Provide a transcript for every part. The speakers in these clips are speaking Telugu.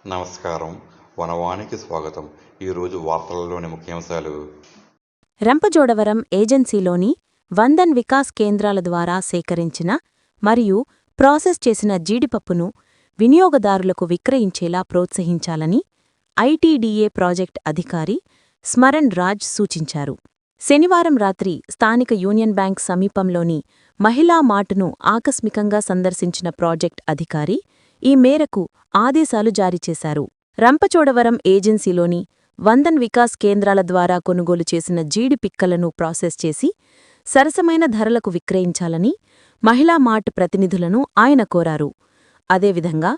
నమస్కారం. వనవానికి స్వాగతం. ఈరోజు వార్తలలోని ముఖ్యాంశాలు. రంపచోడవరం ఏజెన్సీలోని వందన్ వికాస్ కేంద్రాల ద్వారా సేకరించిన మరియు ప్రాసెస్ చేసిన జీడిపప్పును వినియోగదారులకు విక్రయించేలా ప్రోత్సహించాలని ఐటీడీఏ ప్రాజెక్ట్ అధికారి స్మరణ్ రాజ్ సూచించారు. శనివారం రాత్రి స్థానిక యూనియన్ బ్యాంక్ సమీపంలోని మహిళా మార్టును ఆకస్మికంగా సందర్శించిన ప్రాజెక్ట్ అధికారి ఈ మేరకు ఆదేశాలు జారీ చేశారు. రంపచోడవరం ఏజెన్సీలోని వందన్ వికాస్ కేంద్రాల ద్వారా కొనుగోలు చేసిన జీడి పిక్కలను ప్రాసెస్ చేసి సరసమైన ధరలకు విక్రయించాలని మహిళా మార్ట్ ప్రతినిధులను ఆయన కోరారు. అదేవిధంగా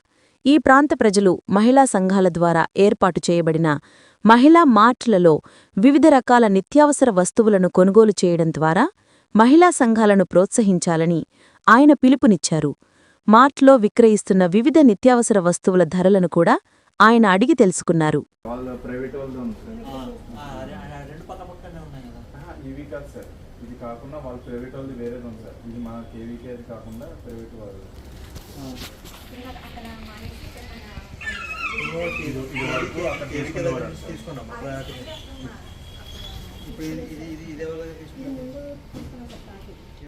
ఈ ప్రాంత ప్రజలు మహిళా సంఘాల ద్వారా ఏర్పాటు చేయబడిన మహిళా మార్ట్లలో వివిధ రకాల నిత్యావసర వస్తువులను కొనుగోలు చేయడం ద్వారా మహిళా సంఘాలను ప్రోత్సహించాలని ఆయన పిలుపునిచ్చారు. మార్ట్లో విక్రయిస్తున్న వివిధ నిత్యావసర వస్తువుల ధరలను కూడా ఆయన అడిగి తెలుసుకున్నారు. ఇది కాకుండా వాళ్ళ ప్రైవేట్ వాళ్ళది వేరేది ఉంది సార్. ఇది మన కేవీకే అది కాకుండా ప్రైవేట్ వాళ్ళు తీసుకున్నాం.